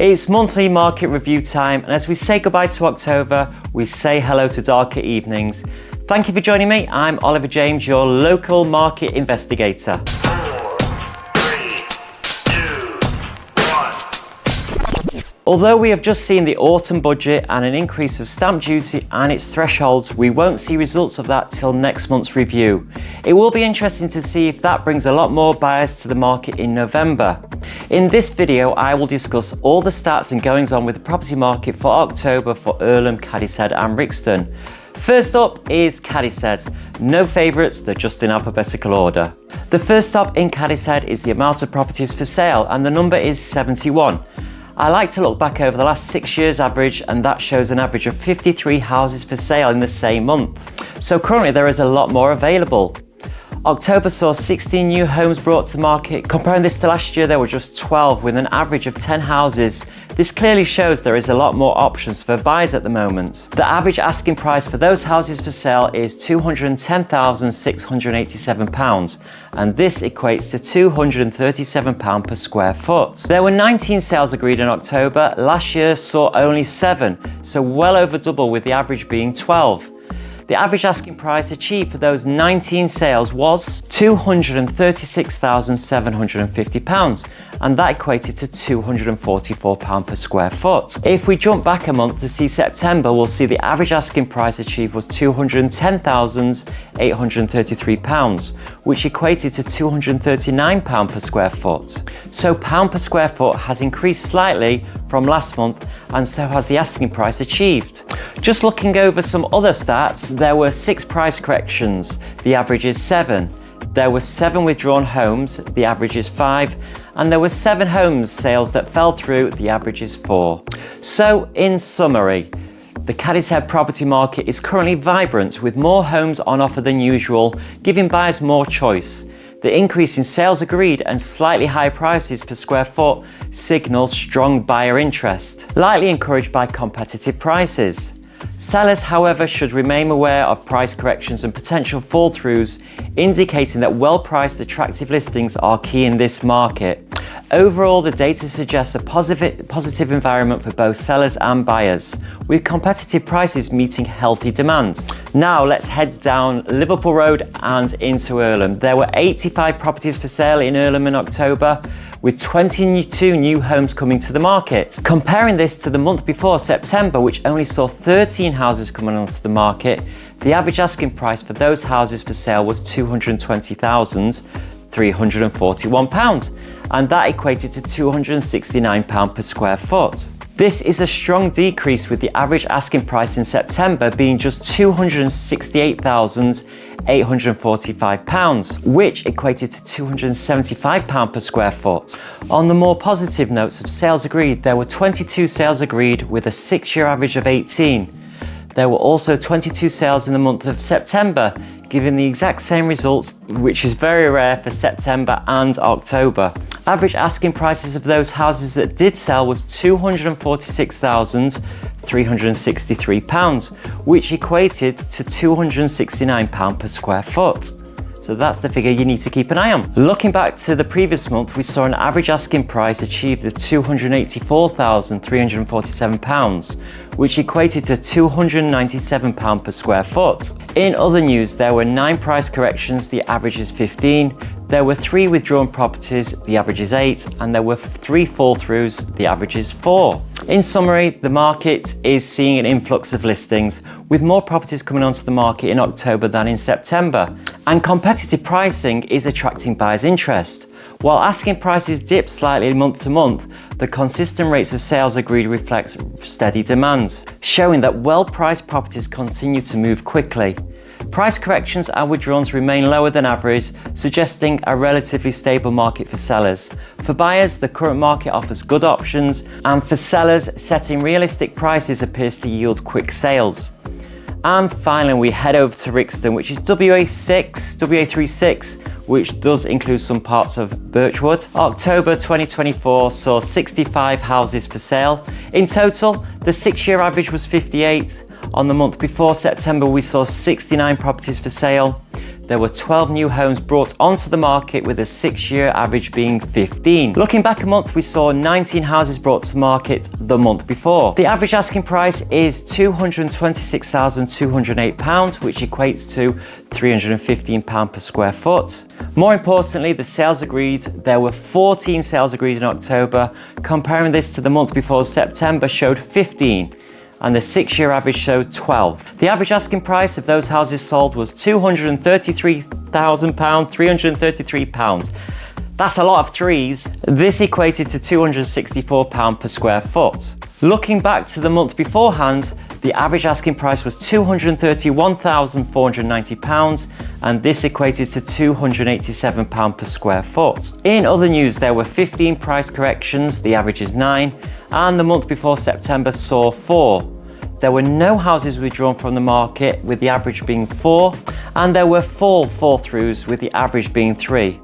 It's monthly market review time, and as we say goodbye to October, we say hello to darker evenings. Thank you for joining me. I'm Oliver James, your local market investigator. 4, 3, 2, 1. Although we have just seen the autumn budget and an increase of stamp duty and its thresholds, we won't see results of that till next month's review. It will be interesting to see if that brings a lot more buyers to the market in November. In this video, I will discuss all the stats and goings on with the property market for October for Irlam, Cadishead and Rixton. First up is Cadishead. No favourites, they're just in alphabetical order. The first stop in Cadishead is the amount of properties for sale, and the number is 71. I like to look back over the last 6 years average, and that shows an average of 53 houses for sale in the same month. So currently there is a lot more available. October saw 16 new homes brought to the market. Comparing this to last year, there were just 12 with an average of 10 houses. This clearly shows there is a lot more options for buyers at the moment. The average asking price for those houses for sale is £210,687, and this equates to £237 per square foot. There were 19 sales agreed in October. Last year saw only 7, so well over double, with the average being 12. The average asking price achieved for those 19 sales was £236,750, and that equated to £244 per square foot. If we jump back a month to see September, we'll see the average asking price achieved was £210,833, which equated to £239 per square foot. So pound per square foot has increased slightly from last month, and so has the asking price achieved. Just looking over some other stats, there were 6 price corrections, the average is 7. There were 7 withdrawn homes, the average is 5. And there were 7 homes sales that fell through, the average is 4. So in summary, the Cadishead property market is currently vibrant, with more homes on offer than usual, giving buyers more choice. The increase in sales agreed and slightly higher prices per square foot signals strong buyer interest, lightly encouraged by competitive prices. Sellers, however, should remain aware of price corrections and potential fall-throughs, indicating that well-priced, attractive listings are key in this market. Overall, the data suggests a positive environment for both sellers and buyers, with competitive prices meeting healthy demand. Now let's head down Liverpool Road and into Irlam. There were 85 properties for sale in Irlam in October, with 22 new homes coming to the market. Comparing this to the month before, September, which only saw 13 houses coming onto the market, the average asking price for those houses for sale was £220,341, and that equated to £269 per square foot. This is a strong decrease, with the average asking price in September being just £268,845, which equated to £275 per square foot. On the more positive notes of sales agreed, there were 22 sales agreed with a 6-year average of 18. There were also 22 sales in the month of September, giving the exact same results, which is very rare for September and October. Average asking prices of those houses that did sell was £246,363, which equated to £269 per square foot. So that's the figure you need to keep an eye on. Looking back to the previous month, we saw an average asking price achieved of £284,347, which equated to £297 per square foot. In other news, there were 9 price corrections, the average is 15. There were 3 withdrawn properties, the average is 8, and there were 3 fall-throughs, the average is 4. In summary, the market is seeing an influx of listings, with more properties coming onto the market in October than in September, and competitive pricing is attracting buyers' interest. While asking prices dip slightly month to month, the consistent rates of sales agreed reflects steady demand, showing that well-priced properties continue to move quickly. Price corrections and withdrawals remain lower than average, suggesting a relatively stable market for sellers. For buyers, the current market offers good options, and for sellers, setting realistic prices appears to yield quick sales. And finally, we head over to Rixton, which is WA36, which does include some parts of Birchwood. October 2024 saw 65 houses for sale. In total, the 6-year average was 58. On the month before September, we saw 69 properties for sale. there were 12 new homes brought onto the market with a 6-year average being 15. Looking back a month, we saw 19 houses brought to market the month before. The average asking price is £226,208, which equates to £315 per square foot. More importantly, the sales agreed, there were 14 sales agreed in October. Comparing this to the month before, September showed 15. And the 6-year average showed 12. The average asking price of those houses sold was £233,333. That's a lot of threes. This equated to £264 per square foot. Looking back to the month beforehand, the average asking price was £231,490, and this equated to £287 per square foot. In other news, there were 15 price corrections, the average is 9, and the month before September saw 4. There were no houses withdrawn from the market, with the average being 4, and there were 4 fall-throughs, with the average being 3.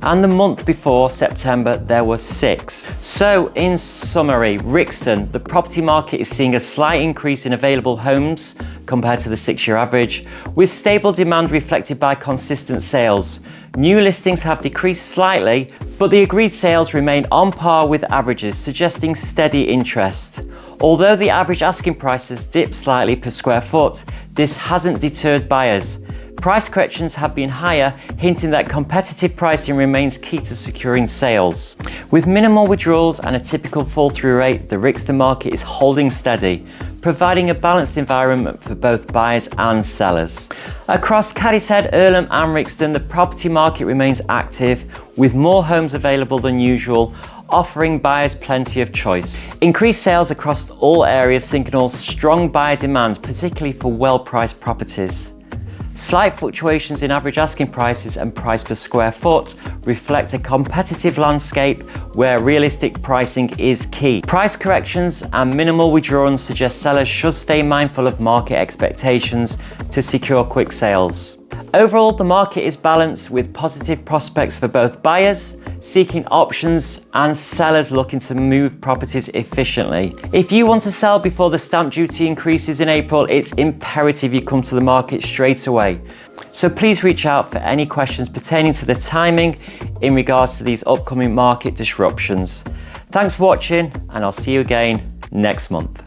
And the month before September, there were 6. So in summary, Rixton, the property market is seeing a slight increase in available homes compared to the 6-year average, with stable demand reflected by consistent sales. New listings have decreased slightly, but the agreed sales remain on par with averages, suggesting steady interest. Although the average asking price has dipped slightly per square foot, this hasn't deterred buyers. Price corrections have been higher, hinting that competitive pricing remains key to securing sales. With minimal withdrawals and a typical fall-through rate, the Rixton market is holding steady, providing a balanced environment for both buyers and sellers. Across Cadishead, Irlam and Rixton, the property market remains active, with more homes available than usual, offering buyers plenty of choice. Increased sales across all areas signal strong buyer demand, particularly for well-priced properties. Slight fluctuations in average asking prices and price per square foot reflect a competitive landscape where realistic pricing is key. Price corrections and minimal withdrawals suggest sellers should stay mindful of market expectations to secure quick sales. Overall, the market is balanced, with positive prospects for both buyers seeking options and sellers looking to move properties efficiently. If you want to sell before the stamp duty increases in April, it's imperative you come to the market straight away. So please reach out for any questions pertaining to the timing in regards to these upcoming market disruptions. Thanks for watching, and I'll see you again next month.